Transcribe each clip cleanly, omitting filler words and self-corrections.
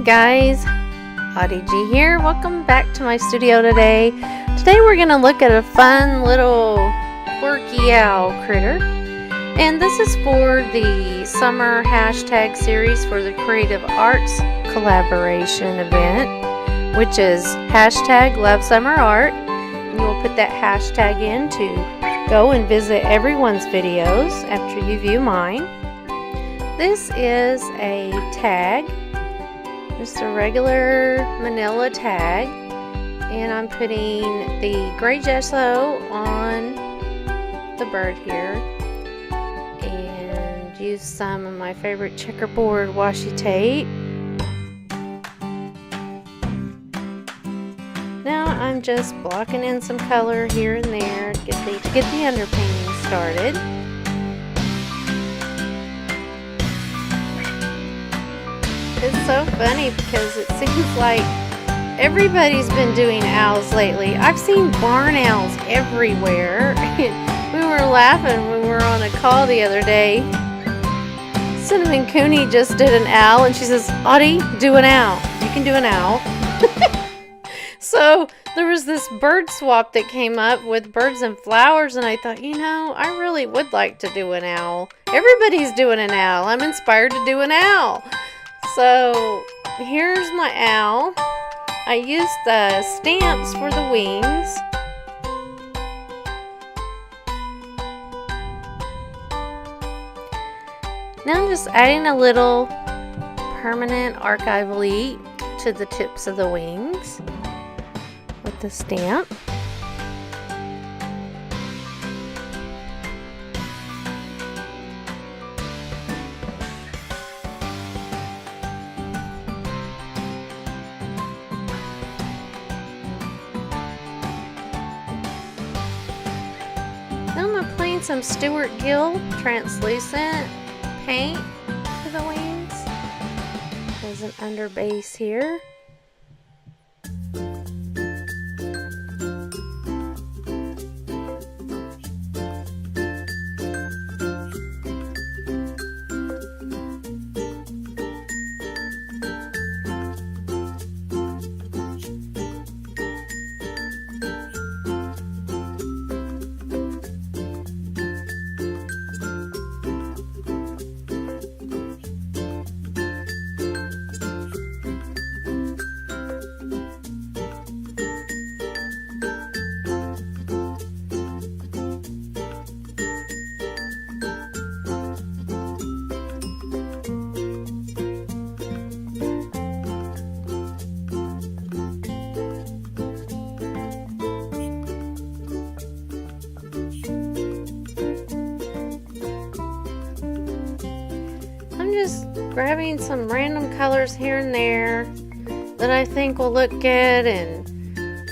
guys, Audie G here. Welcome back to my studio today. Today we're going to look at a fun little quirky owl critter. And this is for the summer hashtag series for the Creative Arts collaboration event, which is hashtag Love Summer Art. And you'll put that hashtag in to go and visit everyone's videos after you view mine. This is a tag, just a regular manila tag, and I'm putting the gray gesso on the bird here and use some of my favorite checkerboard washi tape. Now I'm just blocking in some color here and there to get the underpainting started. It's so funny because it seems like everybody's been doing owls lately. I've seen barn owls everywhere. We were laughing when we were on a call the other day. Cinnamon Cooney just did an owl and she says, "Audie, do an owl. You can do an owl." So there was this bird swap that came up with birds and flowers, and I thought, you know, I really would like to do an owl. Everybody's doing an owl. I'm inspired to do an owl. So here's my owl. I used the stamps for the wings. Now I'm just adding a little permanent archival ink to the tips of the wings with the stamp. Now I'm applying some Stuart Gill translucent paint to the wings. There's an under base here. Just grabbing some random colors here and there that I think will look good and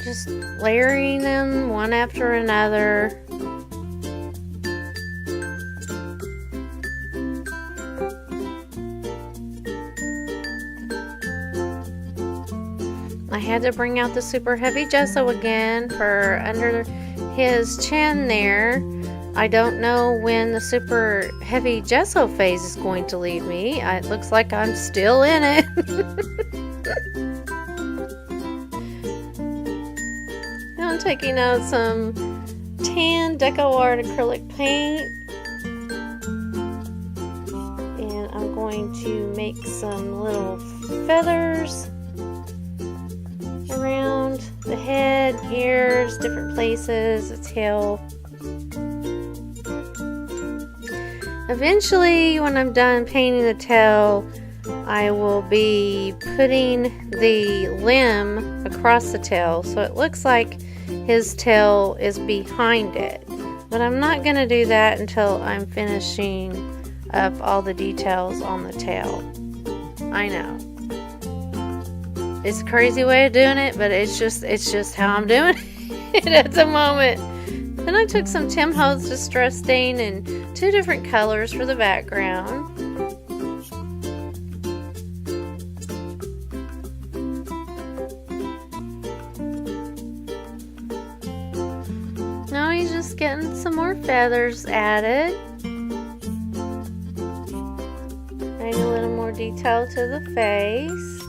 just layering them one after another. I had to bring out the super heavy gesso again for under his chin there. I don't know when the super heavy gesso phase is going to leave me. It looks like I'm still in it. Now I'm taking out some tan Deco Art acrylic paint. And I'm going to make some little feathers around the head, ears, different places, the tail. Eventually, when I'm done painting the tail, I will be putting the limb across the tail so it looks like his tail is behind it. But I'm not going to do that until I'm finishing up all the details on the tail. I know. It's a crazy way of doing it, but it's just how I'm doing it at the moment. Then I took some Tim Holtz Distress Stain in 2 different colors for the background. Now he's just getting some more feathers added. Adding a little more detail to the face.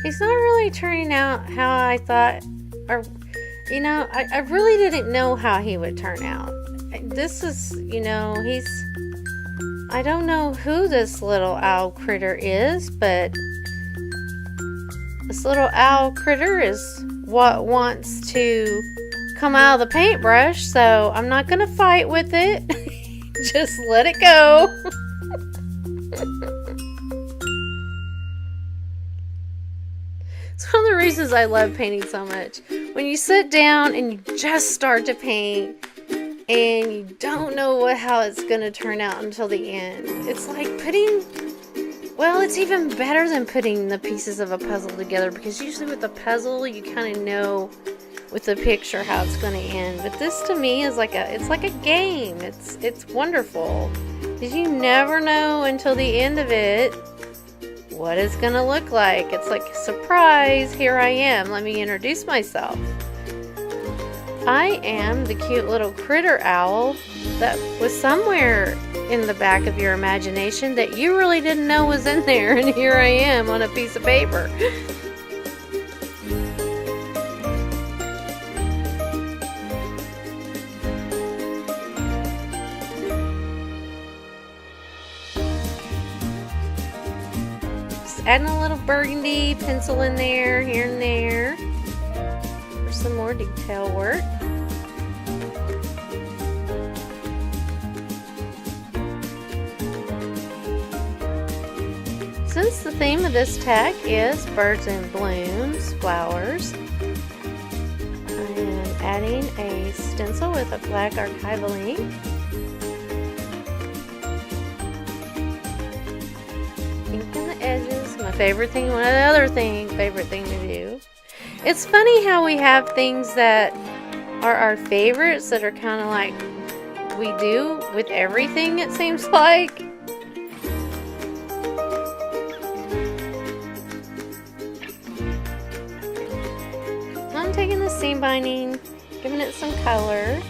He's not really turning out how I thought, or, you know, I really didn't know how he would turn out. This is, you know, I don't know who this little owl critter is, but this little owl critter is what wants to come out of the paintbrush, so I'm not going to fight with it. Just let it go. It's one of the reasons I love painting so much. When you sit down and you just start to paint and you don't know how it's going to turn out until the end. It's like well, it's even better than putting the pieces of a puzzle together, because usually with a puzzle you kind of know with the picture how it's going to end. But this to me is it's like a game. It's wonderful, because you never know until the end of it what it's going to look like. It's like, surprise, here I am. Let me introduce myself. I am the cute little critter owl that was somewhere in the back of your imagination that you really didn't know was in there, and here I am on a piece of paper. Just adding a little burgundy pencil in there, here and there, for some more detail work. Since the theme of this tag is birds and blooms, flowers, I am adding a stencil with a black archival ink. Ink in the edges, my favorite thing, favorite thing to do. It's funny how we have things that are our favorites that are kind of like we do with everything, it seems like. I'm taking the seam binding, giving it some color.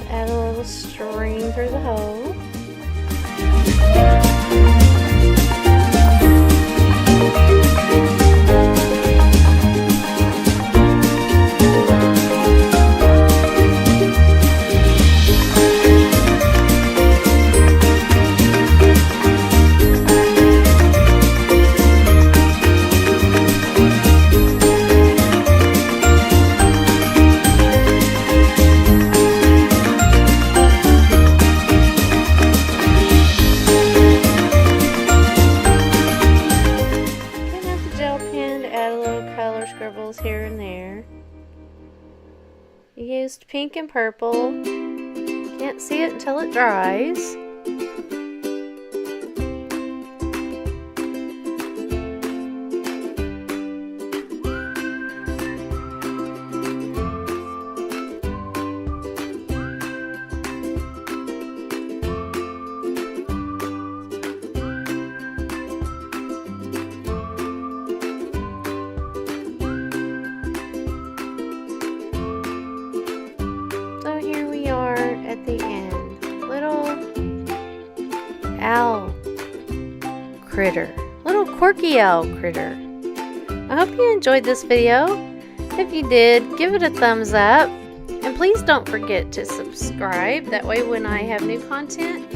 Add a little string through the hole. Here and there. Used pink and purple. Can't see it until it dries. At the end, little owl critter, little quirky owl critter. I hope you enjoyed this video. If you did, give it a thumbs up, and please don't forget to subscribe. That way when I have new content,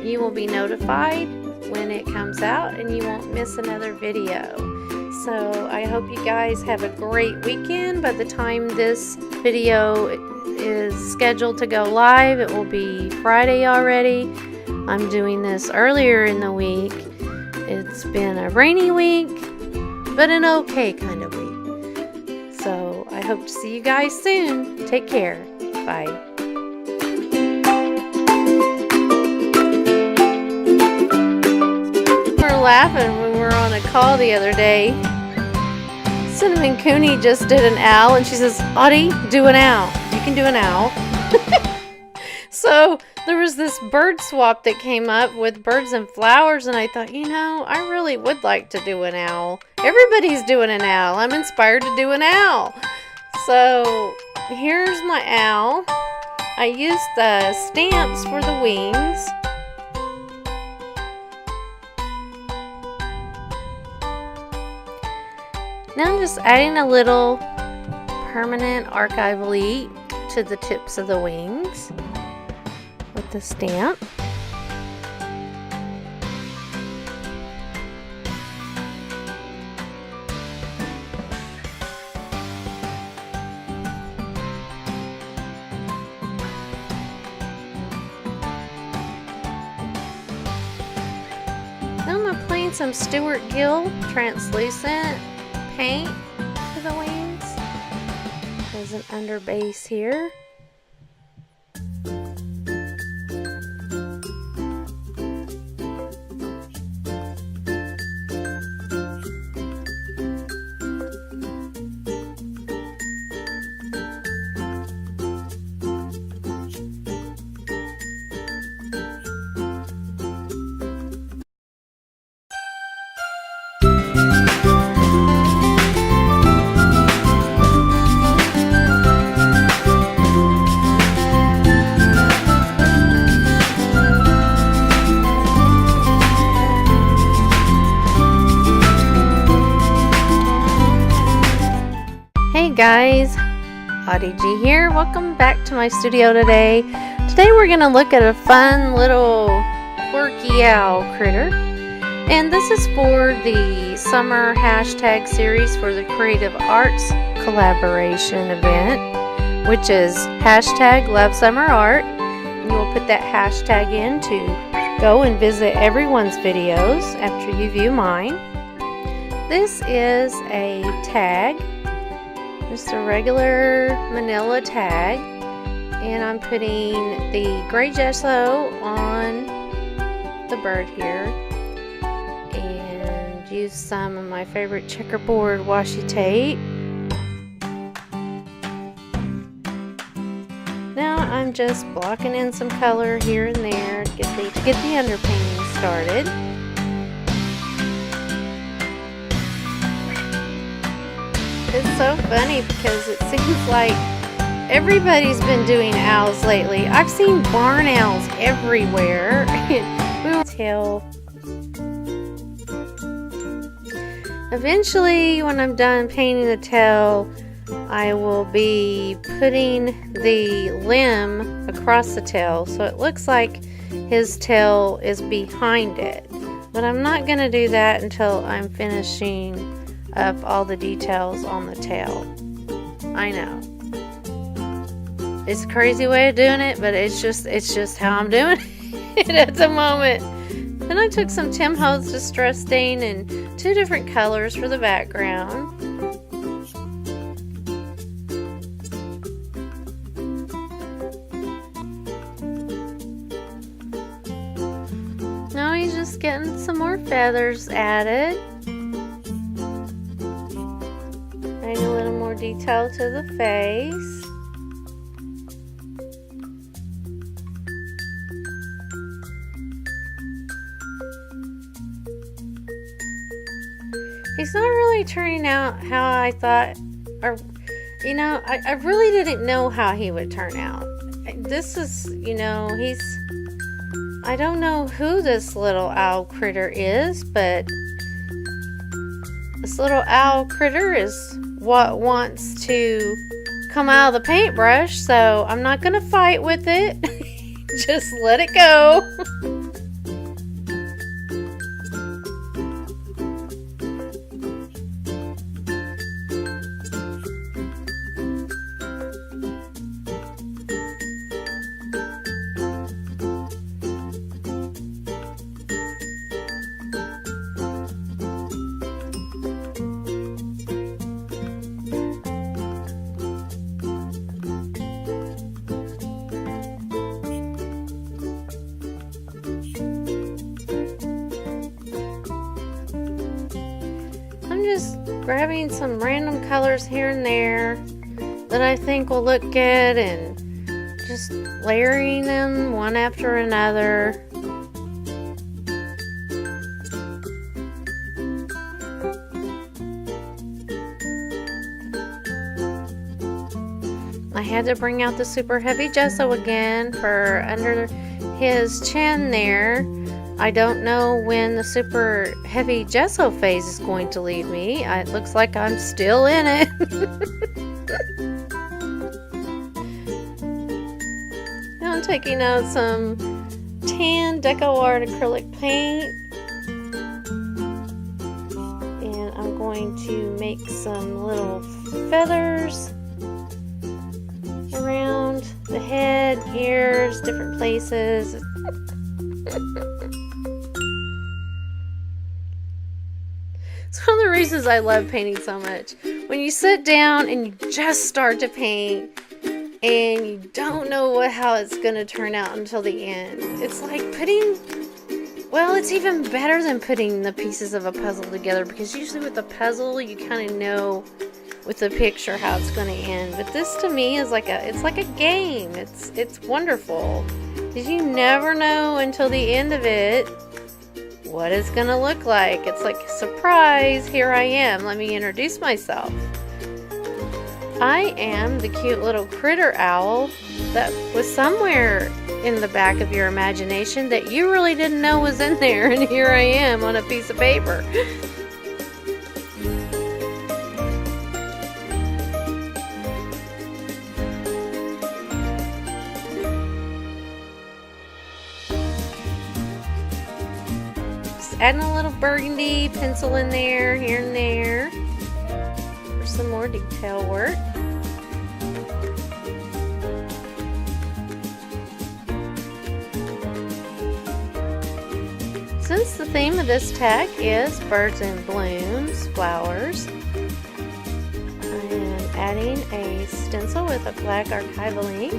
you will be notified when it comes out and you won't miss another video. So I hope you guys have a great weekend. By the time this video is scheduled to go live, it will be Friday already. I'm doing this earlier in the week. It's been a rainy week, but an okay kind of week. So I hope to see you guys soon. Take care. Bye. We were laughing when we were on a call the other day. Cinnamon Cooney just did an owl, and she says, "Audie, do an owl. You can do an owl." So there was this bird swap that came up with birds and flowers, and I thought, you know, I really would like to do an owl. Everybody's doing an owl. I'm inspired to do an owl. So here's my owl. I used the stamps for the wings. Now I'm just adding a little permanent archival ink to the tips of the wings with the stamp. Now I'm applying some Stuart Gill translucent paint to the wings as an under base here. Hey guys, Audie G here. Welcome back to my studio today. Today we're going to look at a fun little quirky owl critter. And this is for the summer hashtag series for the Creative Arts collaboration event, which is hashtag Love Summer Art. And you will put that hashtag in to go and visit everyone's videos after you view mine. This is a tag. Just a regular manila tag, and I'm putting the gray gesso on the bird here and use some of my favorite checkerboard washi tape. Now I'm just blocking in some color here and there to get the underpainting started. It's so funny because it seems like everybody's been doing owls lately. I've seen barn owls everywhere. We will tell. Eventually, when I'm done painting the tail, I will be putting the limb across the tail so it looks like his tail is behind it. But I'm not going to do that until I'm finishing up all the details on the tail. I know it's a crazy way of doing it, but it's just how I'm doing it at the moment. Then I took some Tim Holtz Distress Stain and 2 different colors for the background. Now he's just getting some more feathers added. Adding a little more detail to the face. He's not really turning out how I thought, or, you know, I really didn't know how he would turn out. This is, you know, I don't know who this little owl critter is, but this little owl critter is what wants to come out of the paintbrush, so I'm not going to fight with it. Just let it go. Just grabbing some random colors here and there that I think will look good and just layering them one after another. I had to bring out the super heavy gesso again for under his chin there. I don't know when the super heavy gesso phase is going to leave me. It looks like I'm still in it. Now I'm taking out some tan Deco Art acrylic paint. And I'm going to make some little feathers around the head, ears, different places. It's one of the reasons I love painting so much. When you sit down and you just start to paint and you don't know how it's going to turn out until the end. It's like it's even better than putting the pieces of a puzzle together, because usually with a puzzle you kind of know with the picture how it's going to end. But this to me is like a game. It's wonderful, because you never know until the end of it what it's gonna look like. It's like, surprise, here I am. Let me introduce myself. I am the cute little critter owl that was somewhere in the back of your imagination that you really didn't know was in there, and here I am on a piece of paper. Adding a little burgundy pencil in there, here and there, for some more detail work. Since the theme of this tag is birds and blooms, flowers, I am adding a stencil with a black archival ink.